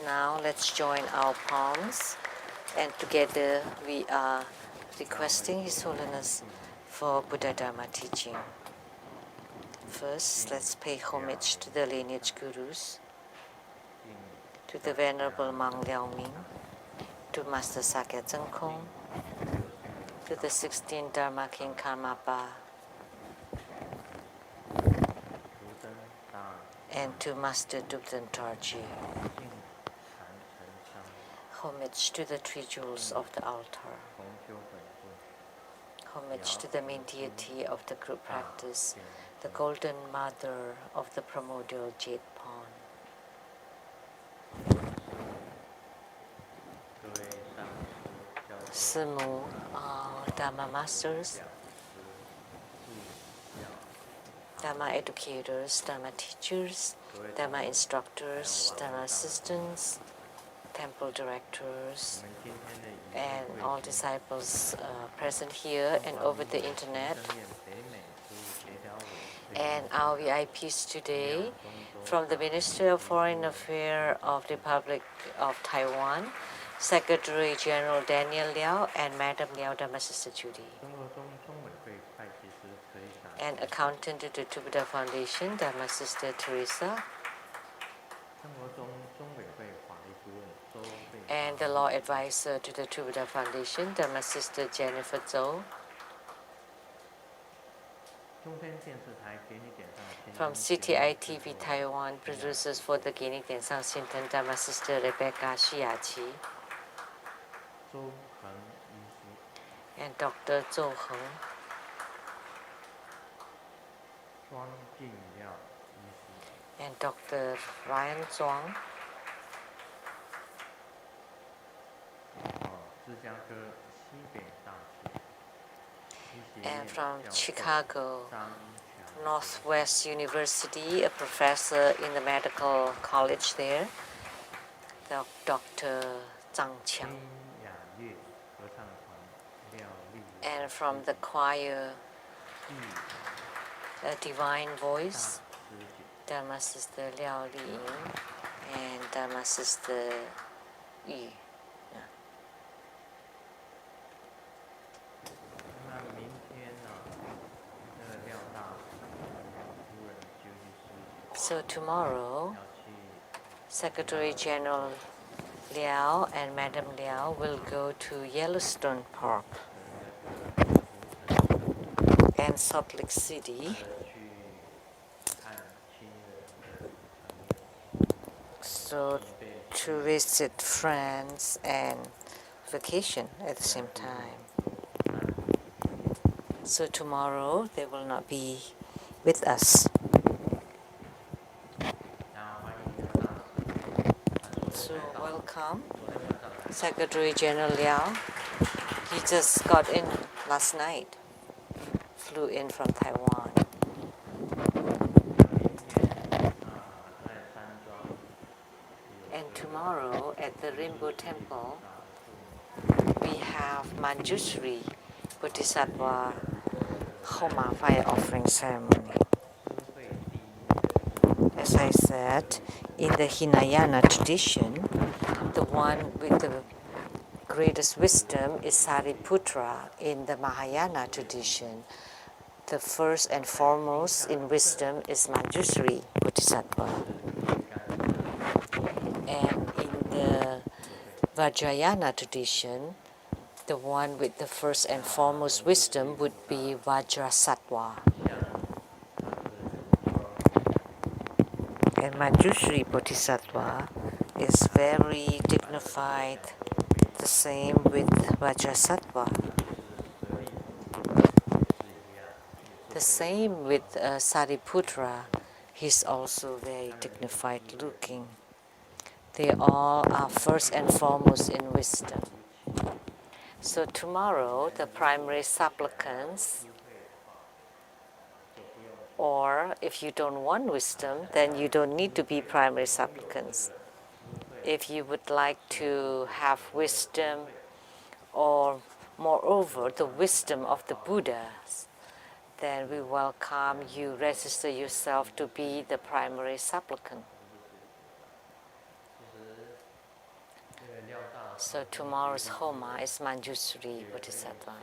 Now let's join our palms, and together we are requesting His Holiness for Buddha Dharma teaching. First, let's pay homage to the lineage gurus, to the Venerable Monk Liao Ming, to Master Sakya Zhengkong, to the 16th Dharma King Karmapa, and to Master Dubden Tarji. Homage to the three jewels of the altar. Homage to the main deity of the group practice, the golden mother of the primordial jade pond. Simu, all Dharma masters, Dharma educators, Dharma teachers, Dharma instructors, Dharma assistants, temple directors, and all disciples present here and over the internet, and our VIPs today from the Ministry of Foreign Affairs of the Republic of Taiwan, Secretary General Daniel Liao and Madam Liao Dharma Sister Judy, and Accountant to the Buddha Foundation, Dharma Sister Teresa, and the Law Advisor to the Buddha Foundation, Dharma Sister Jennifer Zhou, from CTI TV Taiwan, producers for the Guinea Diansang Shinten, Dharma Sister Rebecca Shiachi, and Dr. Dzogchen, and Dr. Ryan Zhuang, and from Chicago, Northwest University, a professor in the medical college there, Dr. Zhang Qiang. And from the choir, a Divine Voice, Dharma Sister Lu-Ling and Dharma Sister Yu. So tomorrow, Secretary General Liao and Madam Liao will go to Yellowstone Park and Salt Lake City. So to visit friends and vacation at the same time. So tomorrow they will not be with us. So welcome, Secretary General Liao. He just got in last night, flew in from Taiwan. And tomorrow at the Rainbow Temple, we have Manjushri Bodhisattva Homa fire offering ceremony. As I said, in the Hinayana tradition, the one with the greatest wisdom is Sariputra. In the Mahayana tradition, the first and foremost in wisdom is Manjushri Bodhisattva. And in the Vajrayana tradition, the one with the first and foremost wisdom would be Vajrasattva. And Manjushri Bodhisattva is very dignified, the same with Vajrasattva. The same with Sariputra, he's also very dignified looking. They all are first and foremost in wisdom. So tomorrow, the primary supplicants, or if you don't want wisdom, then you don't need to be primary supplicants. If you would like to have wisdom, or moreover, the wisdom of the Buddhas, then we welcome you register yourself to be the primary supplicant. So tomorrow's Homa is Manjushri Bodhisattva.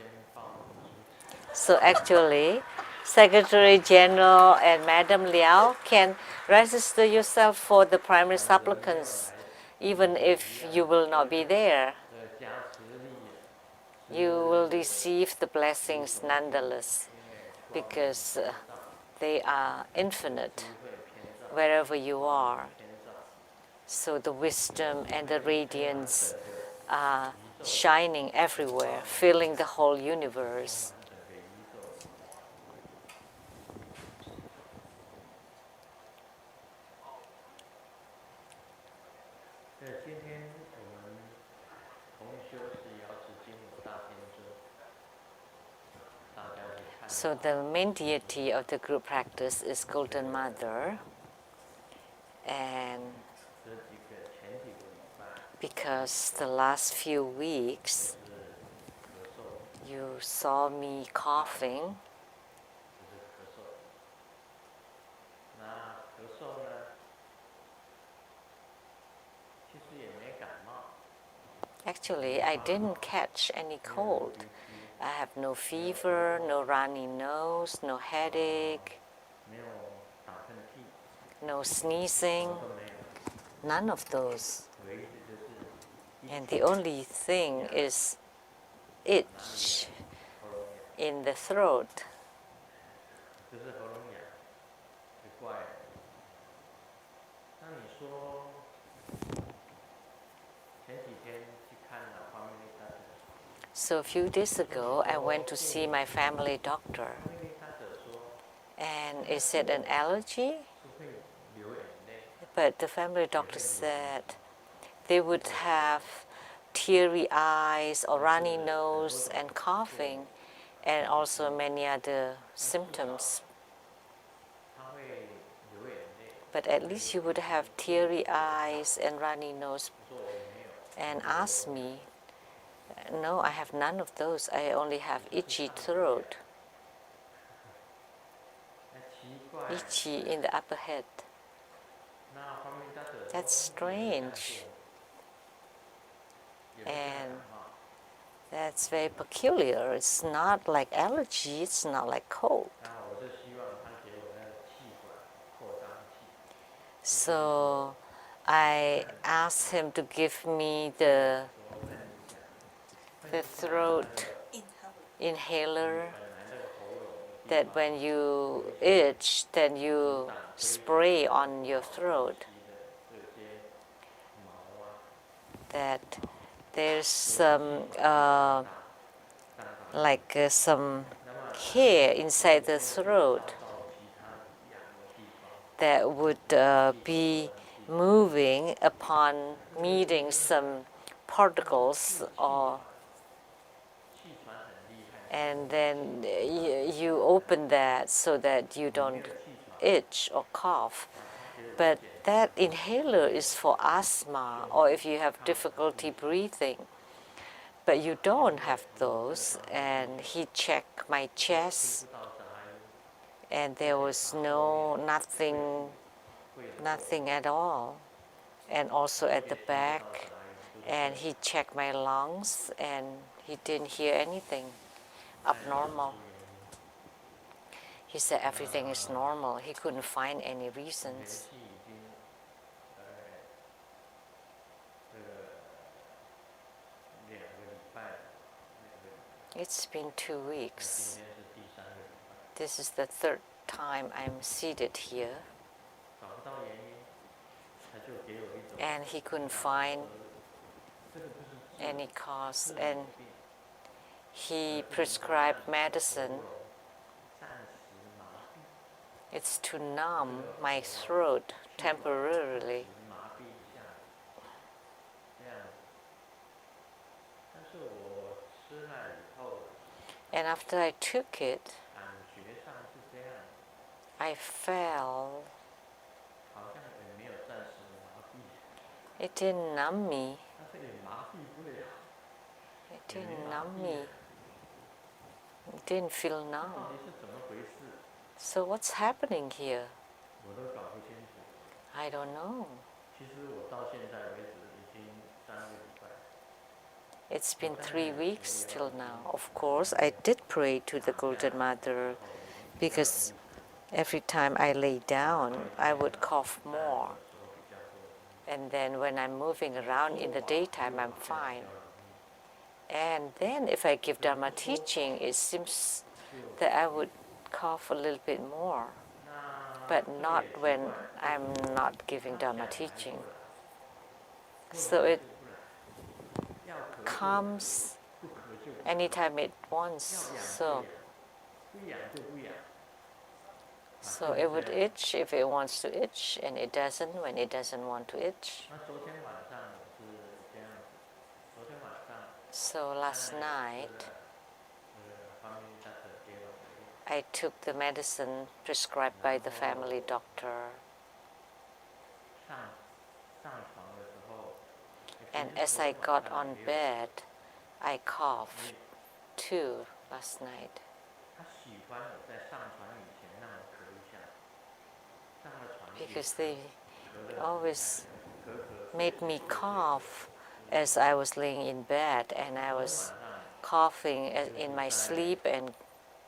So actually, Secretary General and Madam Liao can register yourself for the primary supplicants, even if you will not be there. You will receive the blessings nonetheless, because they are infinite wherever you are. So the wisdom and the radiance are shining everywhere, filling the whole universe. So the main deity of the group practice is Golden Mother, and because the last few weeks you saw me coughing, actually I didn't catch any cold. I have no fever, no runny nose, no headache, no sneezing, none of those. And the only thing is itch in the throat. So a few days ago, I went to see my family doctor. And is it an allergy? But the family doctor said they would have teary eyes or runny nose and coughing, and also many other symptoms. But at least you would have teary eyes and runny nose. And asked me, no, I have none of those. I only have itchy throat. Itchy in the upper head. That's strange. And that's very peculiar. It's not like allergy, it's not like cold. So I asked him to give me the throat inhaler, that when you itch, then you spray on your throat. That there's some some hair inside the throat that would be moving upon meeting some particles, and then you open that so that you don't itch or cough. But that inhaler is for asthma or if you have difficulty breathing. But you don't have those. And he checked my chest, and there was nothing at all. And also at the back. And he checked my lungs, and he didn't hear anything abnormal. He said everything is normal. He couldn't find any reasons. It's been 2 weeks. This is the third time I'm seated here. And he couldn't find any cause. And he prescribed medicine. It's to numb my throat temporarily. And after I took it, I felt it didn't numb me. It didn't numb me. It didn't feel numb. So what's happening here? I don't know. It's been 3 weeks till now. Of course, I did pray to the Golden Mother because every time I lay down, I would cough more. And then when I'm moving around in the daytime, I'm fine. And then if I give Dharma teaching, it seems that I would cough a little bit more, but not when I'm not giving Dharma teaching. So it comes anytime it wants. So it would itch if it wants to itch, and it doesn't when it doesn't want to itch. So last night, I took the medicine prescribed by the family doctor. And as I got on bed, I coughed too last night. Because they always made me cough as I was laying in bed, and I was coughing in my sleep and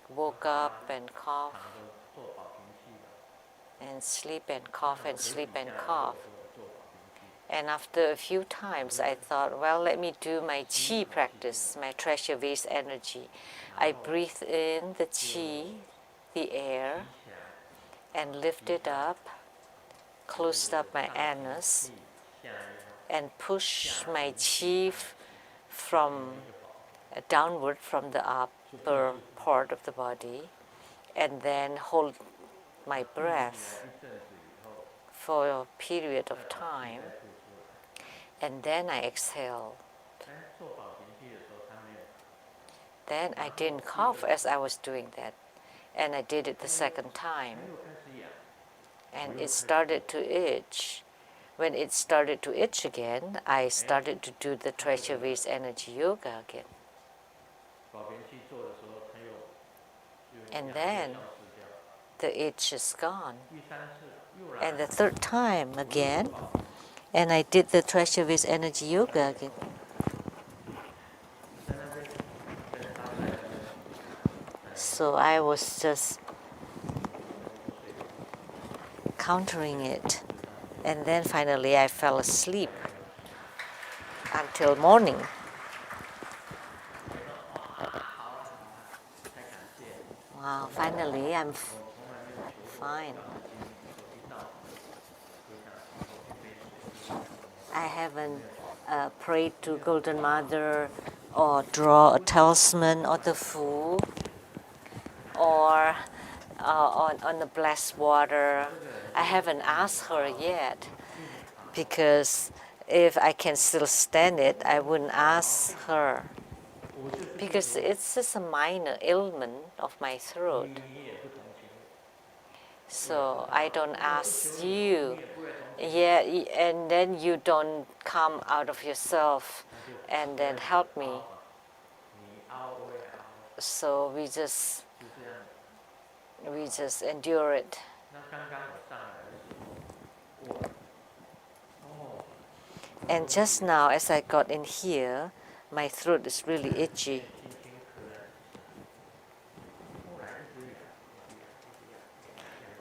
woke up and cough and sleep and cough and sleep and cough. And after a few times, I thought, well, let me do my Qi practice, my treasure vase energy. I breathe in the Qi, the air, and lift it up, closed up my anus, and push my Qi from downward from the upper part of the body, and then hold my breath for a period of time, and then I exhale. Then I didn't cough as I was doing that, and I did it the second time, and it started to itch. When it started to itch again, I started to do the treasure vase energy yoga again. And then the itch is gone. And the third time again, and I did the treasure vase energy yoga again. So I was just countering it. And then finally I fell asleep until morning. Wow, finally I'm fine. I haven't prayed to Golden Mother or draw a talisman or the Fu or on the blessed water. I haven't asked her yet because if I can still stand it, I wouldn't ask her because it's just a minor ailment of my throat. So I don't ask you. Yeah, and then you don't come out of yourself and then help me. So we just endure it. And just now, as I got in here, my throat is really itchy.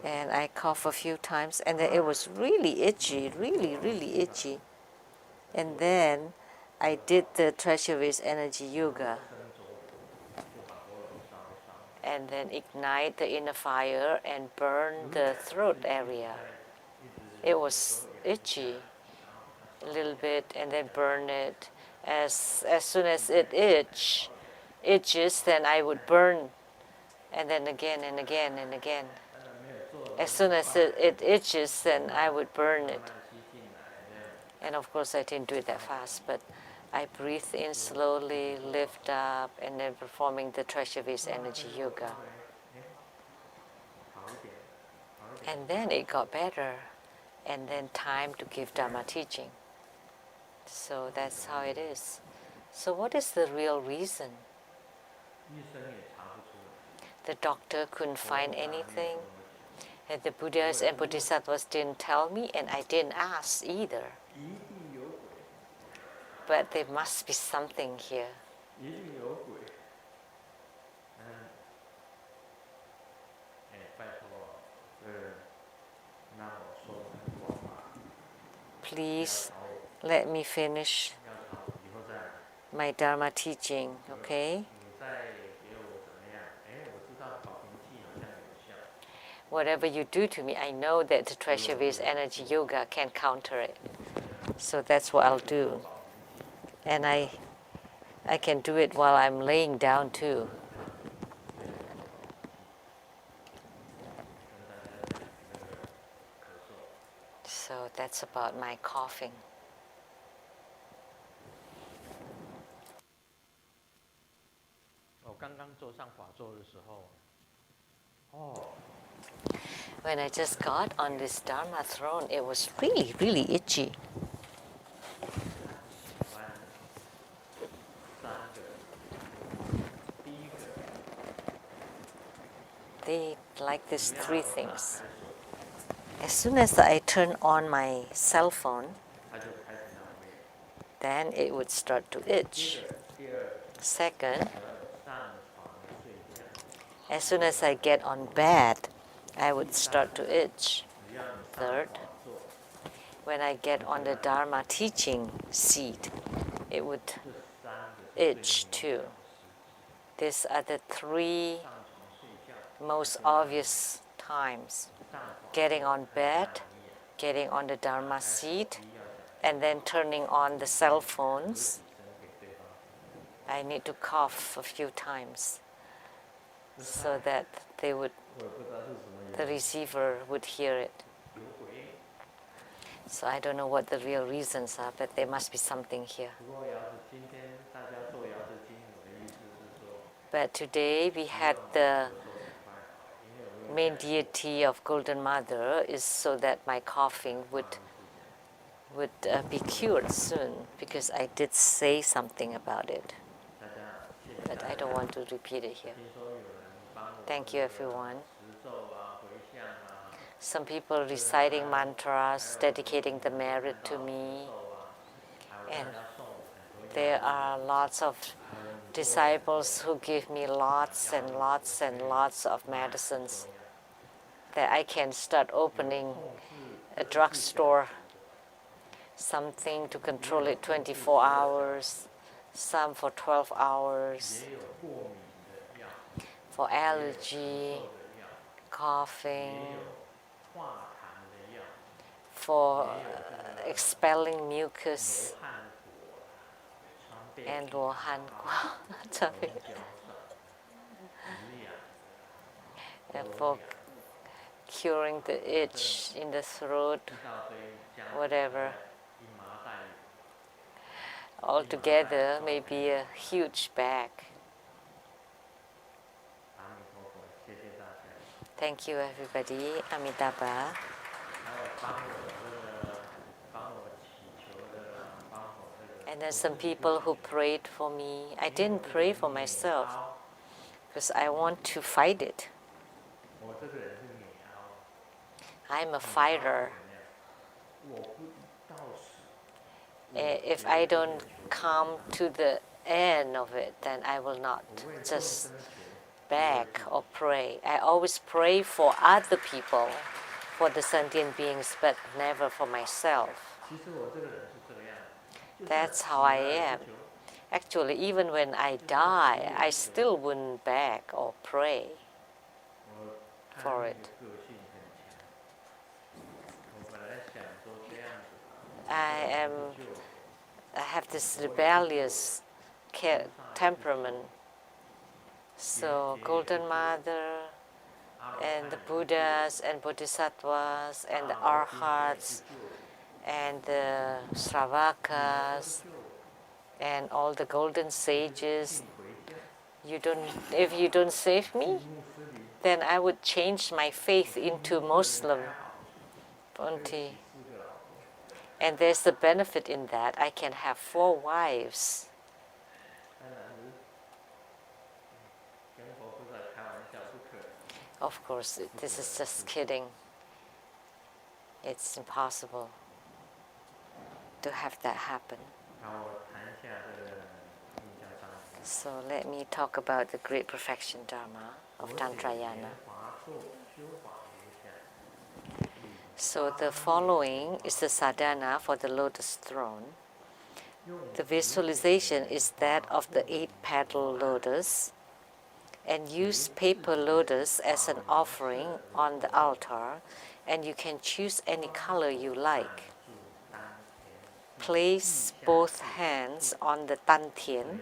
And I coughed a few times, and then it was really itchy, really itchy. And then I did the treasure vase energy yoga. And then ignite the inner fire and burn the throat area. It was itchy a little bit, and then burn it. As soon as it itches, then I would burn, and then again and again and again. As soon as it itches, then I would burn it. And of course I didn't do it that fast, but I breathe in slowly, lift up, and then performing the treasure vase energy yoga. And then it got better, and then time to give Dharma teaching. So that's how it is. So what is the real reason? The doctor couldn't find anything, and the Buddhas and Bodhisattvas didn't tell me, and I didn't ask either. But there must be something here. Please let me finish my Dharma teaching, okay? Whatever you do to me, I know that the treasure-based energy yoga can counter it. So that's what I'll do. And I can do it while I'm laying down too. So that's about my coughing. When I just got on this Dharma throne, it was really, really itchy. They like these three things. As soon as I turn on my cell phone, then it would start to itch. Second, as soon as I get on bed, I would start to itch. Third, when I get on the Dharma teaching seat, it would itch too. These are the three most obvious times. Getting on bed, getting on the Dharma seat, and then turning on the cell phones. I need to cough a few times so that the receiver would hear it. So I don't know what the real reasons are, but there must be something here. But today we had the main deity of Golden Mother is so that my coughing would be cured soon, because I did say something about it. But I don't want to repeat it here. Thank you, everyone. Some people reciting mantras, dedicating the merit to me. And there are lots of disciples who give me lots and lots and lots of medicines that I can start opening a drugstore, something to control it 24 hours, some for 12 hours, for allergy, coughing, for expelling mucus, and and for curing the itch in the throat, whatever. Altogether, maybe a huge bag. Thank you, everybody. Amitabha. And there's some people who prayed for me. I didn't pray for myself because I want to fight it. I'm a fighter. If I don't come to the end of it, then I will not just beg or pray. I always pray for other people, for the sentient beings, but never for myself. That's how I am. Actually, even when I die, I still wouldn't beg or pray for it. I have this rebellious temperament. So Golden Mother and the Buddhas and Bodhisattvas and the Arhats and the Sravakas and all the golden sages, if you don't save me, then I would change my faith into Muslim. And there's the benefit in that. I can have 4 wives. Of course, this is just kidding. It's impossible to have that happen. So let me talk about the great perfection Dharma of Tantrayana. So the following is the sadhana for the lotus throne. The visualization is that of the 8-petal lotus, and use paper lotus as an offering on the altar, and you can choose any color you like. Place both hands on the dantian,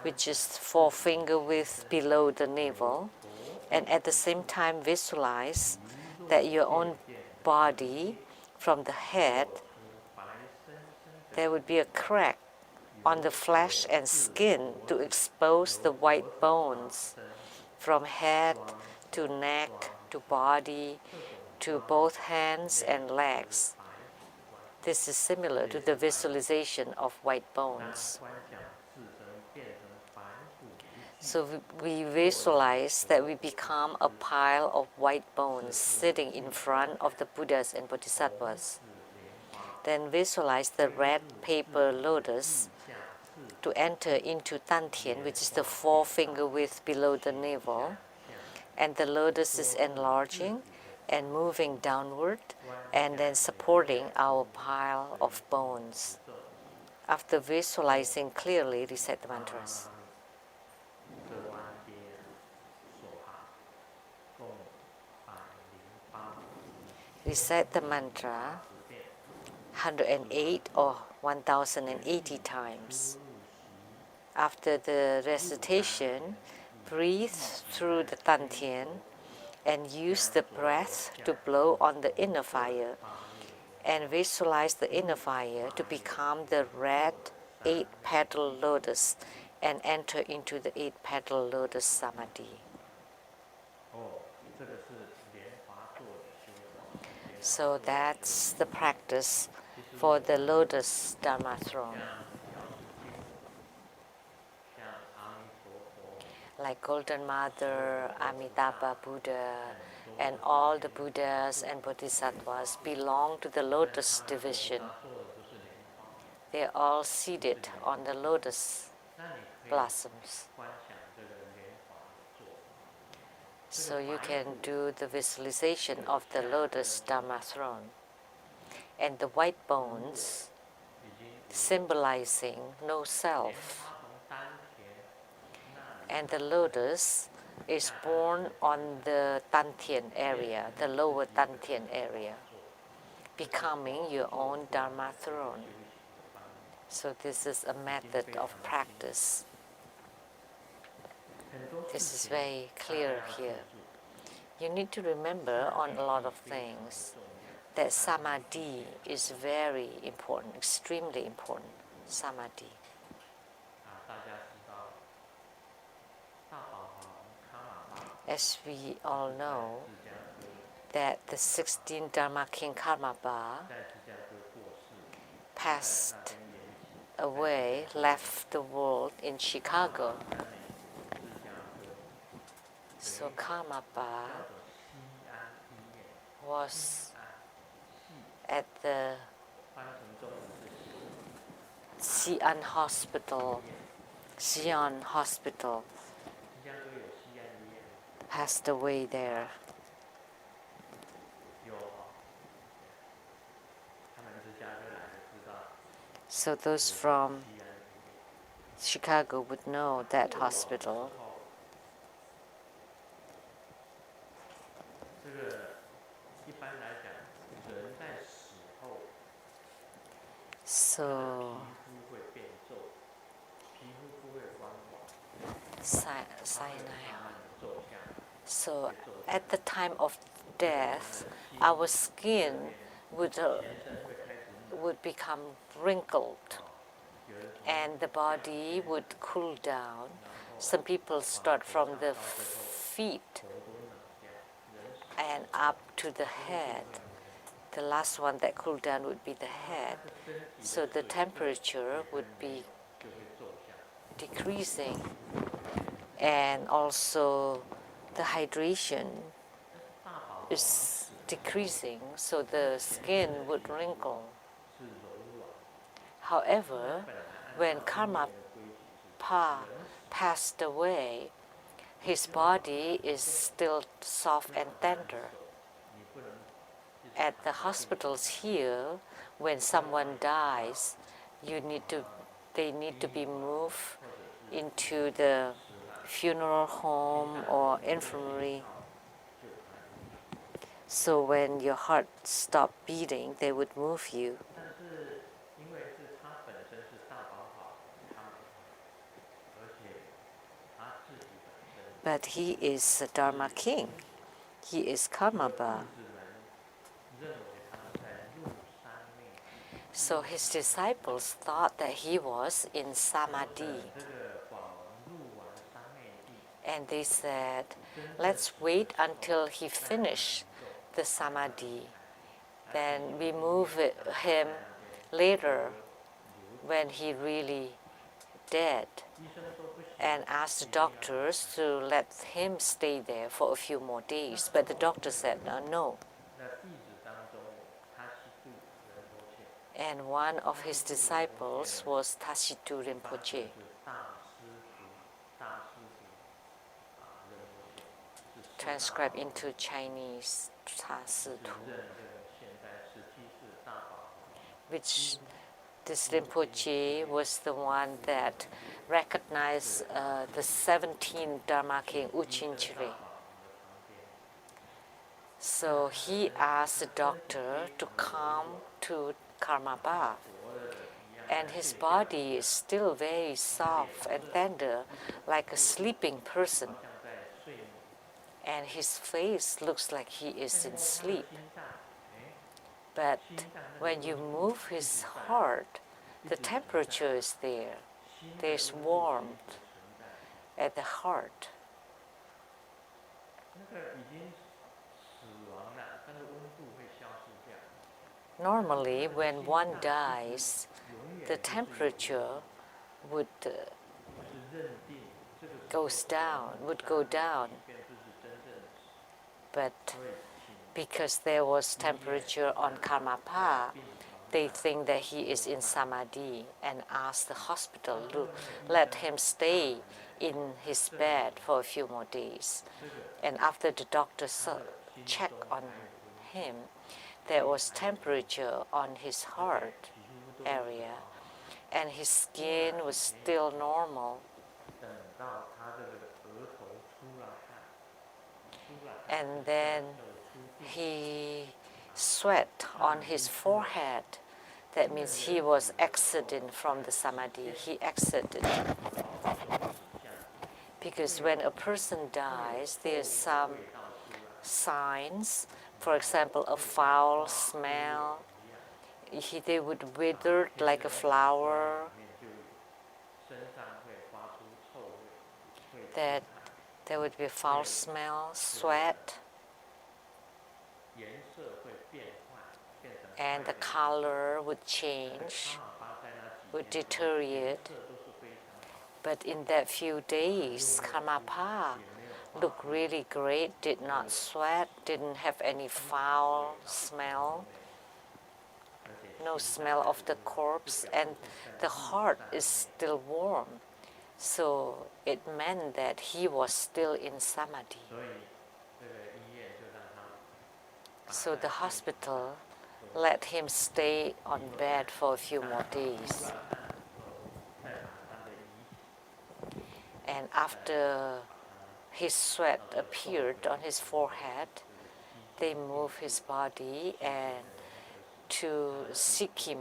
which is 4-finger width below the navel, and at the same time visualize that your own body, from the head, there would be a crack on the flesh and skin to expose the white bones from head to neck to body to both hands and legs. This is similar to the visualization of white bones. So we visualize that we become a pile of white bones sitting in front of the Buddhas and Bodhisattvas. Then visualize the red paper lotus to enter into dantian, which is the 4-finger width below the navel, and the lotus is enlarging and moving downward and then supporting our pile of bones. After visualizing clearly, recite the mantras. Recite the mantra 108 or 1080 times. After the recitation, breathe through the dantian and use the breath to blow on the inner fire, and visualize the inner fire to become the red 8-petal lotus and enter into the 8-petal lotus samadhi. So that's the practice for the lotus Dharma throne. Like Golden Mother, Amitabha Buddha, and all the Buddhas and Bodhisattvas belong to the lotus division. They are all seated on the lotus blossoms. So you can do the visualization of the lotus Dharma throne. And the white bones symbolizing no self. And the lotus is born on the dantian area, the lower dantian area, becoming your own Dharma throne. So this is a method of practice. This is very clear here. You need to remember on a lot of things that samadhi is very important, extremely important, samadhi. As we all know, that the 16th Dharma King Karmapa passed away, left the world in Chicago. So Karmapa was at the Xi'an Hospital, passed away there. So those from Chicago would know that hospital. So So at the time of death, our skin would become wrinkled and the body would cool down. Some people start from the feet and up to the head. The last one that cooled down would be the head. So the temperature would be decreasing, and also the hydration is decreasing, so the skin would wrinkle. However, when Karmapa passed away, his body is still soft and tender. At the hospitals here, when someone dies, they need to be moved into the funeral home or infirmary. So when your heart stopped beating, they would move you. But he is a Dharma king. He is Karmapa. So his disciples thought that he was in Samadhi. And they said, let's wait until he finished the Samadhi. Then we move him later when he really dead, and asked the doctors to let him stay there for a few more days. But the doctor said, no. And one of his disciples was Tashitu Rinpoche. Transcribed into Chinese, which this Rinpoche was the one that recognized the 17th Dharma king, Uchinchire. So he asked the doctor to come to Karmapa, and his body is still very soft and tender, like a sleeping person. And his face looks like he is in sleep. But when you move his heart, the temperature is there. There's warmth at the heart. Normally, when one dies, the temperature would go down. But because there was temperature on Karmapa, they think that he is in Samadhi and ask the hospital to let him stay in his bed for a few more days. And after the doctor checked on him, there was temperature on his heart area, and his skin was still normal. And then he sweat on his forehead. That means he was exiting from the Samadhi. He exited. Because when a person dies, there's some signs. For example, a foul smell. They would wither like a flower. That there would be a foul smell, sweat, and the color would change, would deteriorate. But in that few days, Karmapa looked really great, did not sweat, didn't have any foul smell, no smell of the corpse, and the heart is still warm. So it meant that he was still in Samadhi. So the hospital let him stay on bed for a few more days. And after his sweat appeared on his forehead, they moved his body and to Sikkim,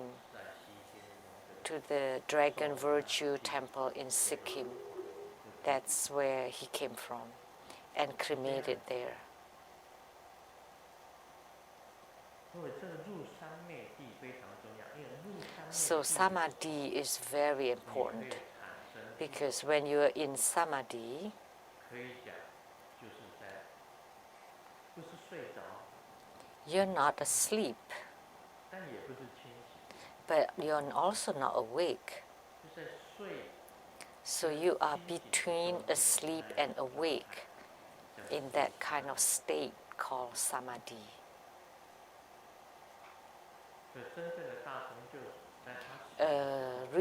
to the Dragon Virtue Temple in Sikkim. That's where he came from, and cremated there. So Samadhi is very important, because when you are in Samadhi, you're not asleep, but you're also not awake. So you are between asleep and awake in that kind of state called Samadhi.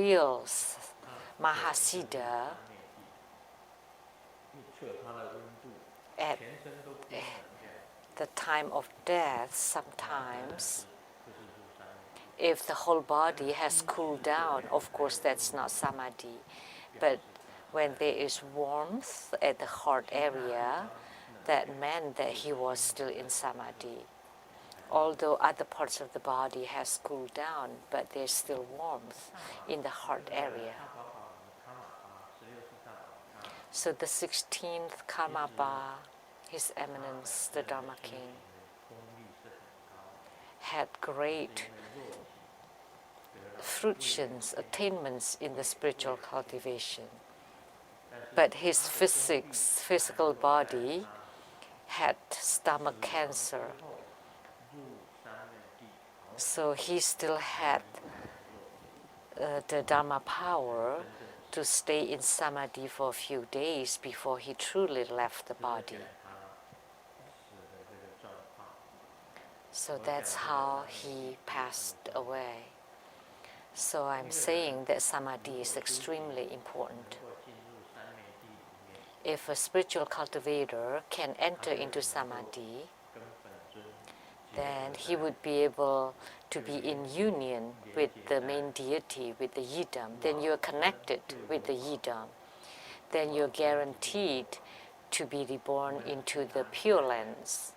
real Mahasiddha, at the time of death, sometimes, if the whole body has cooled down, of course that's not samadhi. But when there is warmth at the heart area, that meant that he was still in samadhi. Although other parts of the body has cooled down, but there's still warmth in the heart area. So the 16th Karmapa, His Eminence, the Dharma King, had great fruitions, attainments in the spiritual cultivation. But his physical body had stomach cancer. So he still had the Dharma power to stay in samadhi for a few days before he truly left the body. So that's how he passed away. So I'm saying that samadhi is extremely important. If a spiritual cultivator can enter into samadhi, then he would be able to be in union with the main deity, with the yidam. Then you're connected with the yidam. Then you're guaranteed to be reborn into the Pure Lands.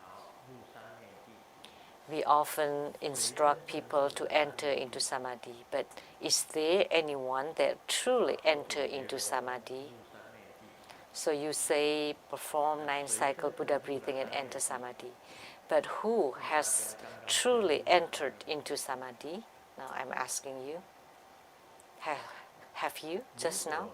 We often instruct people to enter into samadhi, but is there anyone that truly enter into samadhi? So you say, perform 9 cycle Buddha breathing and enter samadhi. But who has truly entered into samadhi? Now I'm asking you. Have you just now?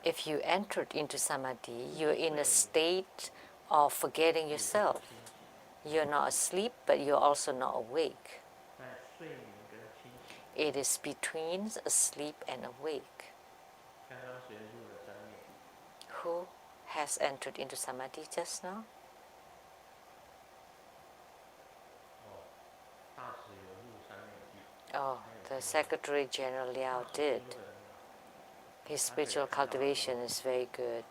If you entered into samadhi, you're in a state of forgetting yourself. You're not asleep, but you're also not awake. It is between asleep and awake. Who has entered into samadhi just now? Oh, the Secretary General Liao did. His spiritual cultivation is very good.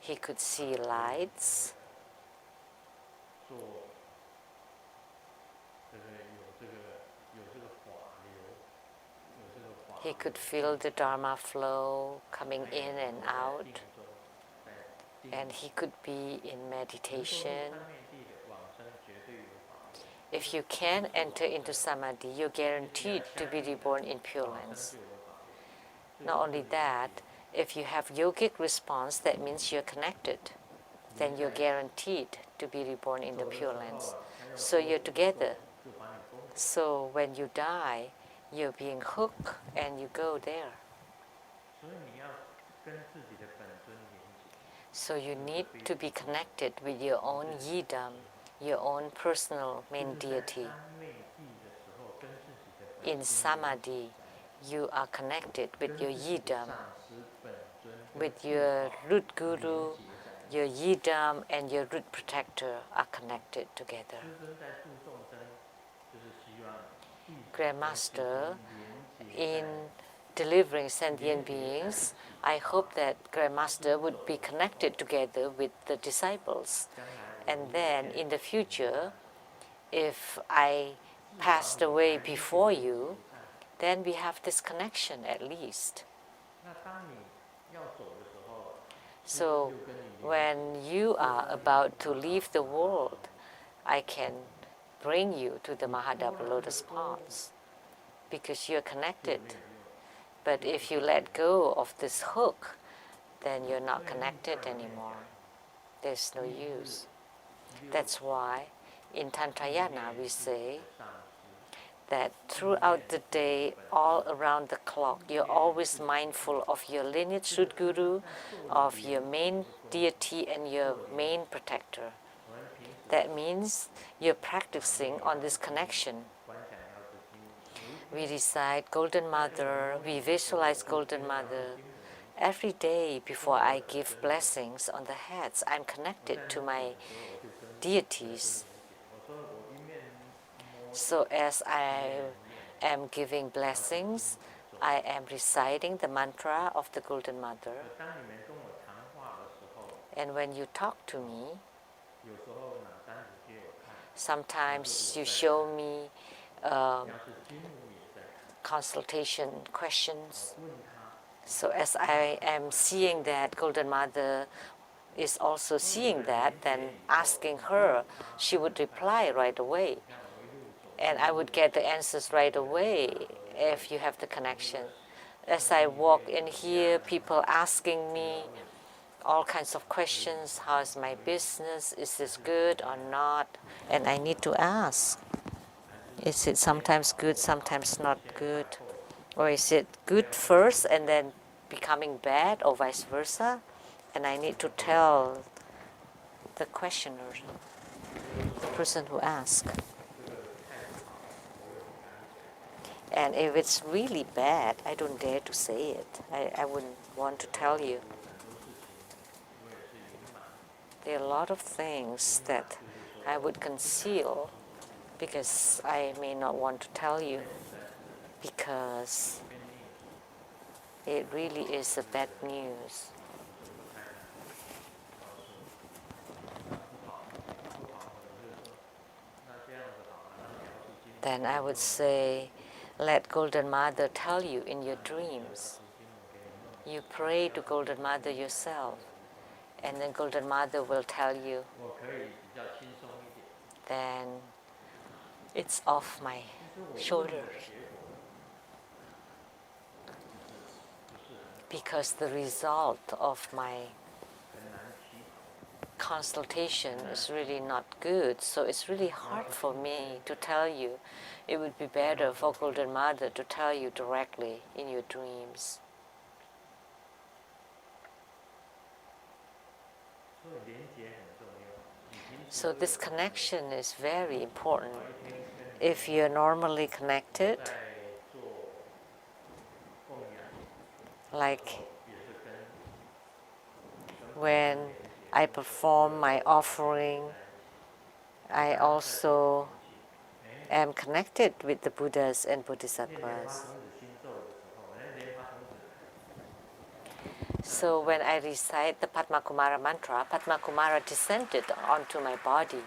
He could see lights. He could feel the Dharma flow coming in and out. And he could be in meditation. If you can enter into samadhi, you're guaranteed to be reborn in Pure Lands. Not only that, if you have yogic response, that means you're connected. Then you're guaranteed to be reborn in the Pure Lands. So you're together. So when you die, you're being hooked and you go there. So you need to be connected with your own yidam, your own personal main deity. In samadhi, you are connected with your yidam, with your root guru, your yidam and your root protector are connected together. Grandmaster, in delivering sentient beings, I hope that Grandmaster would be connected together with the disciples. And then in the future, if I passed away before you, then we have this connection at least. So when you are about to leave the world, I can bring you to the Mahadapa lotus ponds because you're connected. But if you let go of this hook, then you're not connected anymore. There's no use. That's why in Tantrayana we say that throughout the day, all around the clock, you're always mindful of your lineage root guru, of your main deity and your main protector. That means you're practicing on this connection. We recite Golden Mother, we visualize Golden Mother. Every day before I give blessings on the heads, I'm connected to my deities. So as I am giving blessings, I am reciting the mantra of the Golden Mother. And when you talk to me, sometimes you show me consultation questions. So as I am seeing that Golden Mother is also seeing that, then asking her, she would reply right away. And I would get the answers right away if you have the connection. As I walk in here, people asking me all kinds of questions. How is my business? Is this good or not? And I need to ask. Is it sometimes good, sometimes not good? Or is it good first and then becoming bad, or vice versa? And I need to tell the questioner, the person who asks. And if it's really bad, I don't dare to say it. I wouldn't want to tell you. There are a lot of things that I would conceal because I may not want to tell you, because it really is a bad news. Then I would say, let Golden Mother tell you in your dreams. You pray to Golden Mother yourself, and then Golden Mother will tell you. Then it's off my shoulders. Because the result of my consultation is really not good, so it's really hard for me to tell you. It would be better for Golden Mother to tell you directly in your dreams. So this connection is very important. If you're normally connected, like when I perform my offering, I also am connected with the Buddhas and Bodhisattvas. So when I recite the Padma Kumara mantra, Padma Kumara descended onto my body.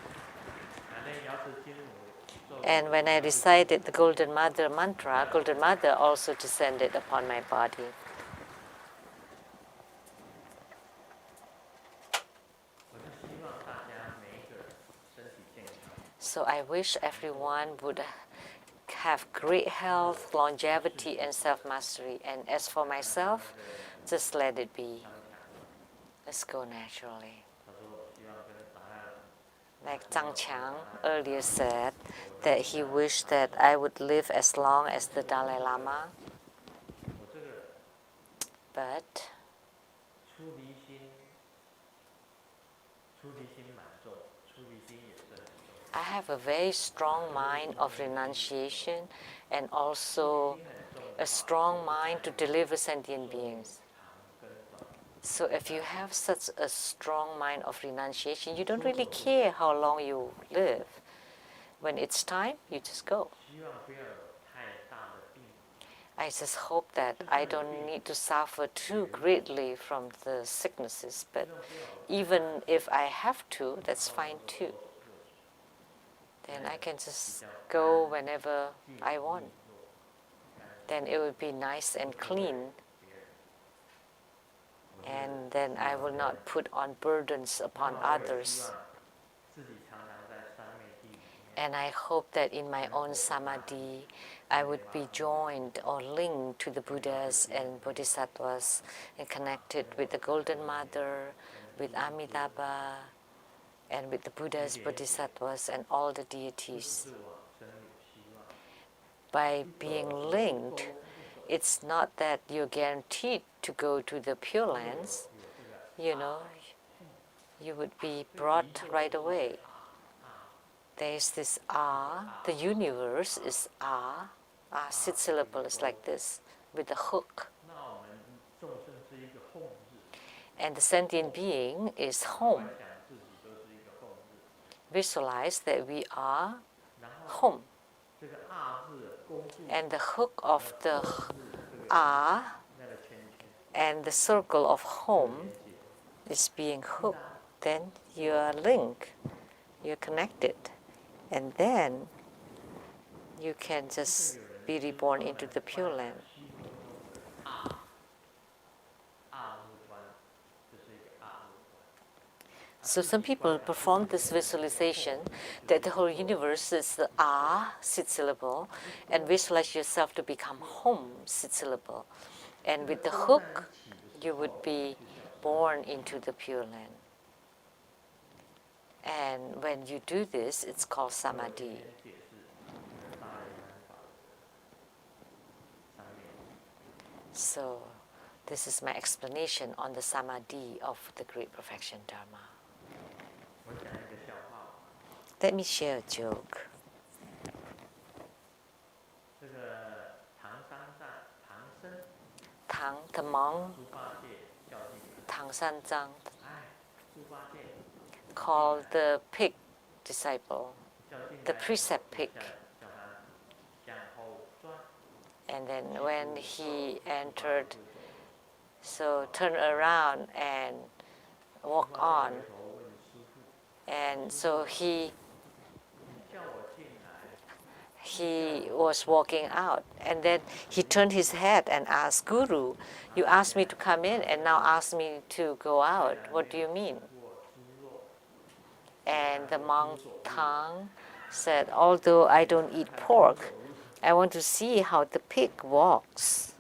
And when I recited the Golden Mother mantra, Golden Mother also descended upon my body. So I wish everyone would have great health, longevity, and self-mastery. And as for myself, just let it be. Let's go naturally. Like Zhang Qiang earlier said, that he wished that I would live as long as the Dalai Lama. But I have a very strong mind of renunciation and also a strong mind to deliver sentient beings. So if you have such a strong mind of renunciation, you don't really care how long you live. When it's time, you just go. I just hope that I don't need to suffer too greatly from the sicknesses, but even if I have to, that's fine too. Then I can just go whenever I want. Then it will be nice and clean. And then I will not put on burdens upon others. And I hope that in my own samadhi, I would be joined or linked to the Buddhas and Bodhisattvas and connected with the Golden Mother, with Amitabha, and with the Buddhas, Bodhisattvas, and all the deities. By being linked, it's not that you're guaranteed to go to the Pure Lands. You know, you would be brought right away. There's this the universe is six syllables like this, with a hook. And the sentient being is home. Visualize that we are home. And the hook of the ah and the circle of home is being hooked. Then you are linked, you're connected. And then you can just be reborn into the Pure Land. So some people perform this visualization that the whole universe is the ah, sixth syllable, and visualize yourself to become home, sixth syllable. And with the hook, you would be born into the Pure Land. And when you do this, it's called samadhi. So this is my explanation on the samadhi of the Great Perfection Dharma. Let me share a joke. Tang, the monk, Tang San Zhang, called the pig disciple, the precept pig. And then when he entered, so turn around and walk on. And so he was walking out. And then he turned his head and asked, Guru, you asked me to come in and now ask me to go out. What do you mean? And the monk Tang said, although I don't eat pork, I want to see how the pig walks.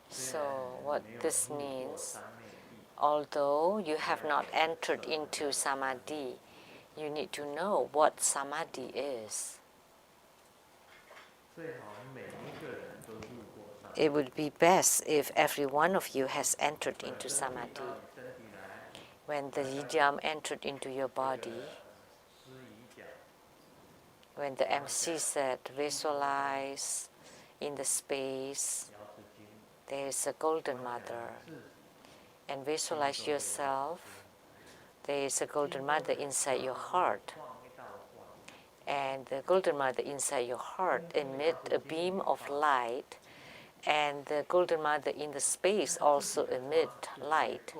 So what this means, although you have not entered into samadhi, you need to know what samadhi is. It would be best if every one of you has entered into samadhi. When the yidam entered into your body, when the MC said, visualize in the space, there is a golden mother. And visualize yourself, there is a golden mother inside your heart. And the golden mother inside your heart emits a beam of light, and the golden mother in the space also emits light.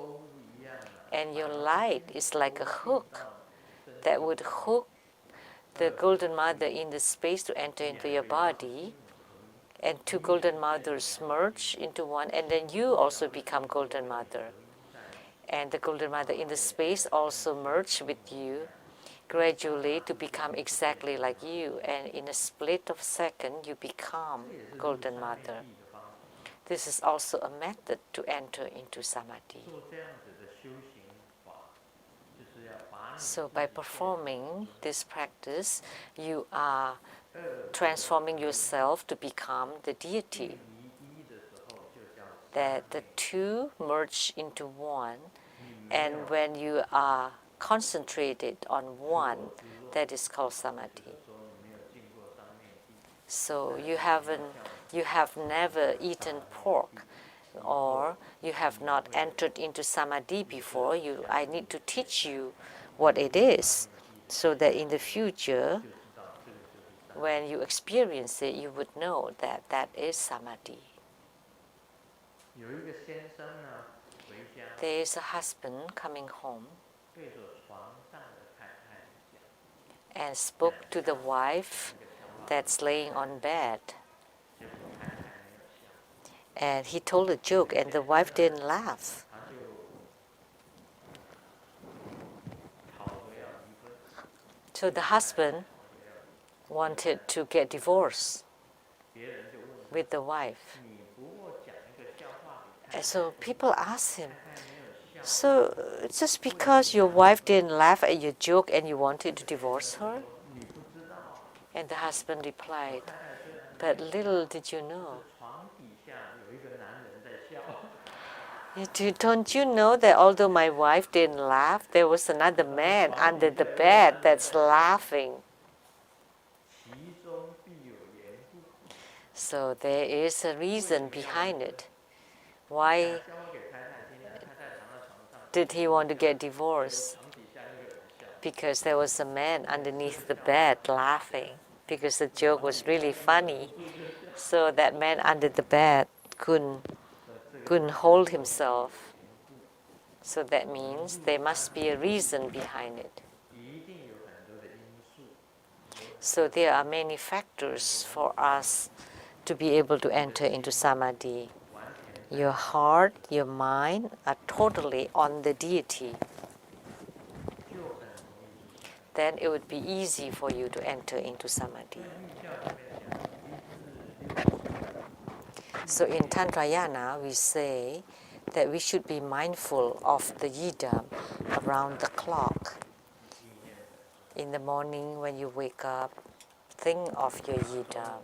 And your light is like a hook that would hook the golden mother in the space to enter into your body, and two golden mothers merge into one, and then you also become golden mother. And the golden mother in the space also merge with you gradually to become exactly like you, and in a split of second you become golden mother. This is also a method to enter into samadhi. So by performing this practice, you are transforming yourself to become the deity. That the two merge into one, and when you are concentrated on one, that is called samadhi. So you have never eaten pork, or you have not entered into samadhi before. I need to teach you what it is, so that in the future, when you experience it, you would know that that is samadhi. There is a husband coming home and spoke to the wife that's laying on bed. And he told a joke, and the wife didn't laugh. So the husband wanted to get divorced with the wife. And so people asked him, so just because your wife didn't laugh at your joke and you wanted to divorce her? And the husband replied, but little did you know. Don't you know that although my wife didn't laugh, there was another man under the bed that's laughing? So there is a reason behind it. Why did he want to get divorced? because there was a man underneath the bed laughing because the joke was really funny. So that man under the bed couldn't hold himself. So that means there must be a reason behind it. So there are many factors for us to be able to enter into samadhi. Your heart, your mind are totally on the deity. Then it would be easy for you to enter into samadhi. So in Tantrayana, we say that we should be mindful of the yidam around the clock. In the morning when you wake up, think of your yidam.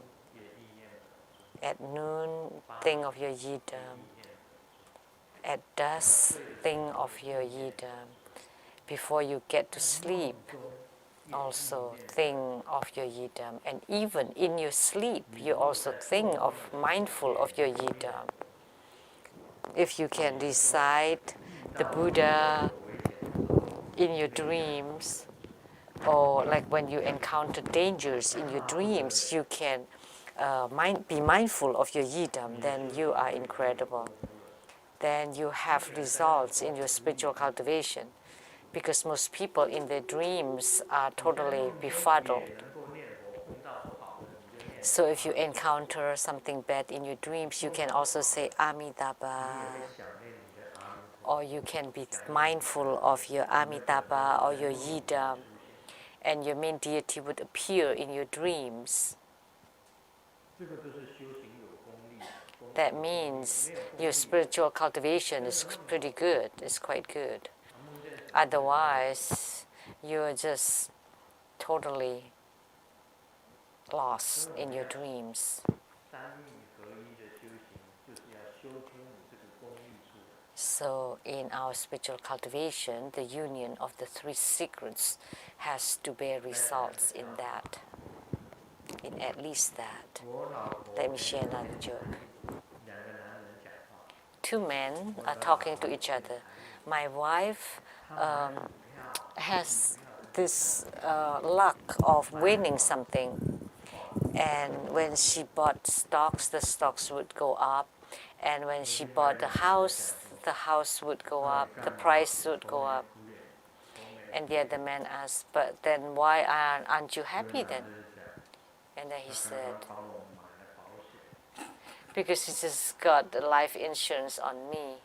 At noon, think of your yidam. At dusk, think of your yidam. Before you get to sleep, also think of your yidam. And even in your sleep, you also think of, mindful of your yidam. If you can recite the Buddha in your dreams, or like when you encounter dangers in your dreams, you can be mindful of your yidam, then you are incredible. Then you have results in your spiritual cultivation. Because most people in their dreams are totally befuddled. So if you encounter something bad in your dreams, you can also say Amitabha. Or you can be mindful of your Amitabha or your yidam, and your main deity would appear in your dreams. That means your spiritual cultivation is pretty good, it's quite good. Otherwise, you're just totally lost in your dreams. So in our spiritual cultivation, the union of the three secrets has to bear results in that, in at least that. Let me share another joke. Two men are talking to each other. My wife has this luck of winning something, and when she bought stocks, the stocks would go up, and when she bought the house would go up, the price would go up. And the other man asked, but then why aren't you happy then? And then he said, because he just got the life insurance on me.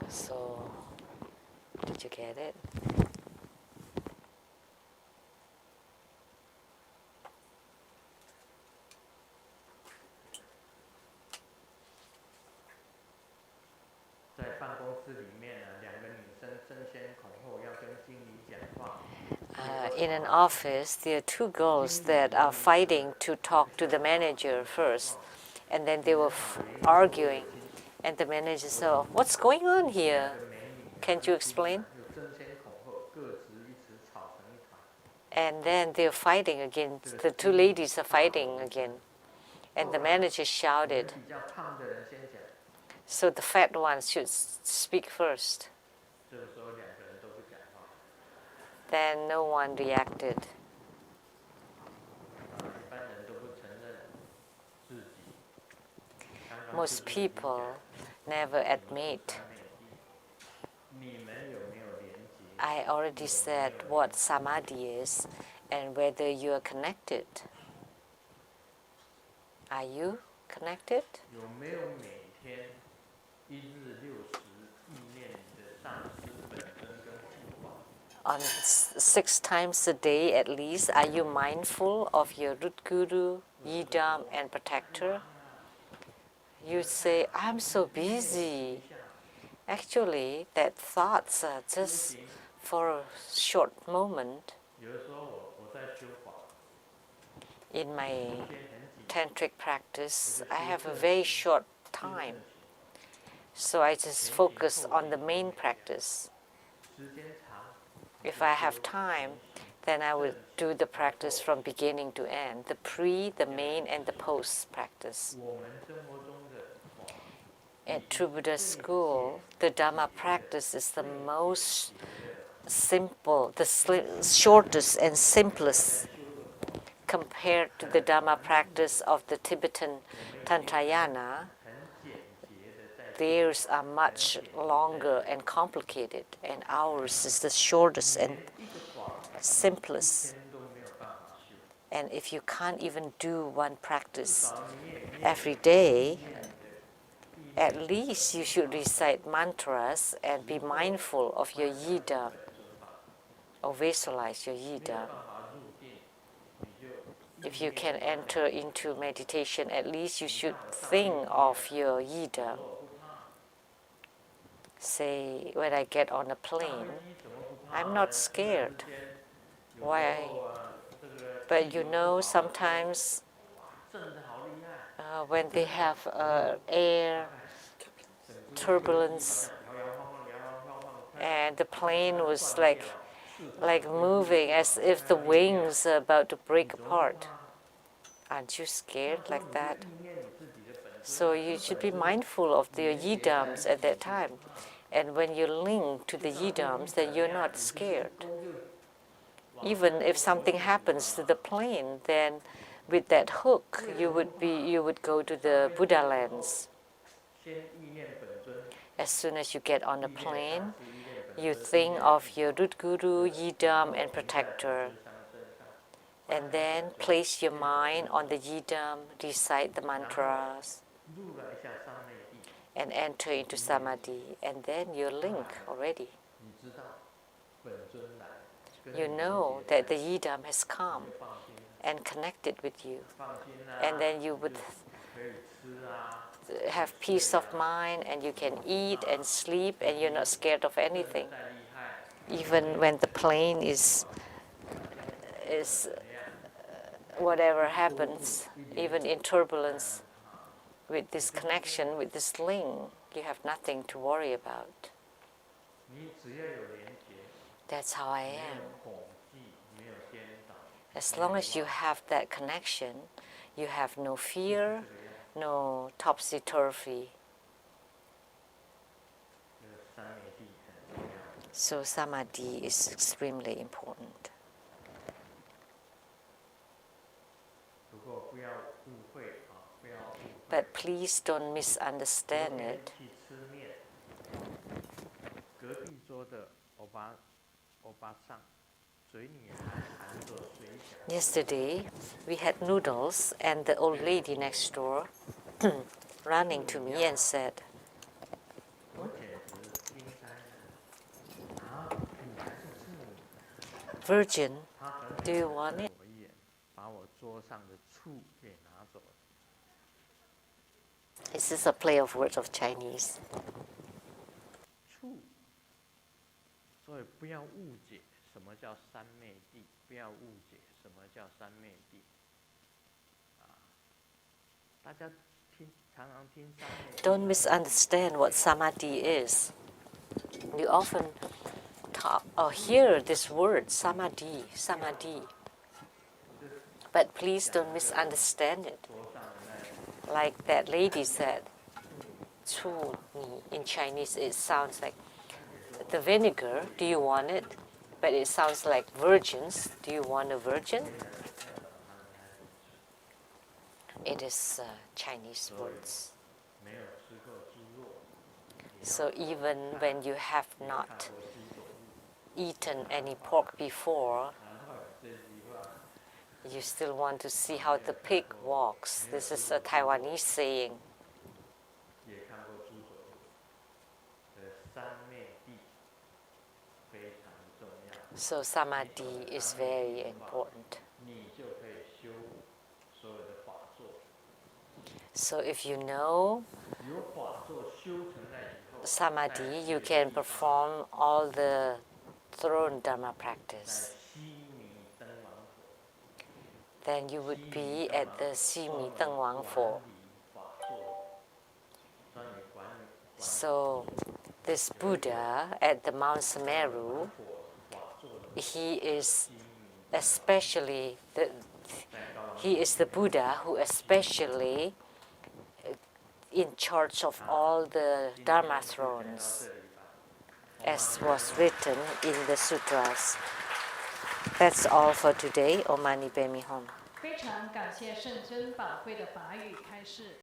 So, did you get it? In an office, there are two girls that are fighting to talk to the manager first, and then they were arguing, and the manager said, oh, what's going on here? Can't you explain? And then they're fighting again. The two ladies are fighting again. And the manager shouted, so the fat one should speak first. Then no one reacted. Most people never admit. I already said what samadhi is and whether you are connected. Are you connected? On 6 times a day at least, are you mindful of your root guru, yidam, and protector? You say, I'm so busy. Actually, that thoughts are just for a short moment. In my tantric practice, I have a very short time. So I just focus on the main practice. If I have time, then I would do the practice from beginning to end, the pre, the main, and the post practice. At True Buddha School, the Dharma practice is the most simple, the shortest and simplest compared to the Dharma practice of the Tibetan Tantrayana. Theirs are much longer and complicated, and ours is the shortest and simplest. And if you can't even do one practice every day, at least you should recite mantras and be mindful of your yidam, or visualize your yidam. If you can enter into meditation, at least you should think of your yidam. Say, when I get on a plane, I'm not scared. Why? But you know, sometimes when they have air turbulence and the plane was like moving as if the wings are about to break apart. Aren't you scared like that? So you should be mindful of the yidams at that time. And when you link to the yidams, then you're not scared. Even if something happens to the plane, then with that hook, you would go to the Buddha lands. As soon as you get on the plane, you think of your root guru, yidam, and protector. And then place your mind on the yidam, recite the mantras, and enter into samadhi. And then you're linked already. You know that the yidam has come and connected with you. And then you would have peace of mind, and you can eat and sleep, and you're not scared of anything. Even when the plane is whatever happens, even in turbulence, with this connection, with this link, you have nothing to worry about. That's how I am. As long as you have that connection, you have no fear, no topsy-turvy. So samadhi is extremely important. But please don't misunderstand it. Yesterday, we had noodles, and the old lady next door running to me and said, "Virgin, do you want it?" Is this a play of words of Chinese? 所以不要误解什么叫三昧地，不要误解什么叫三昧地。大家常常听三昧地。Don't misunderstand what samadhi is. You often talk or hear this word samadhi, samadhi. But please don't misunderstand it. Like that lady said, 醋泥 in Chinese it sounds like the vinegar, do you want it? But it sounds like virgins, do you want a virgin? It is Chinese words. So even when you have not eaten any pork before, you still want to see how the pig walks. This is a Taiwanese saying. So samadhi is very important. So if you know samadhi, you can perform all the throne Dharma practice. Then you would be at the Ximi Teng Wang Fo. So this Buddha at the Mount Sumeru, he is especially he is the Buddha who especially in charge of all the Dharma thrones, as was written in the sutras. That's all for today. Om Mani Padme Hum. 非常感谢圣真宝贵的法语开示。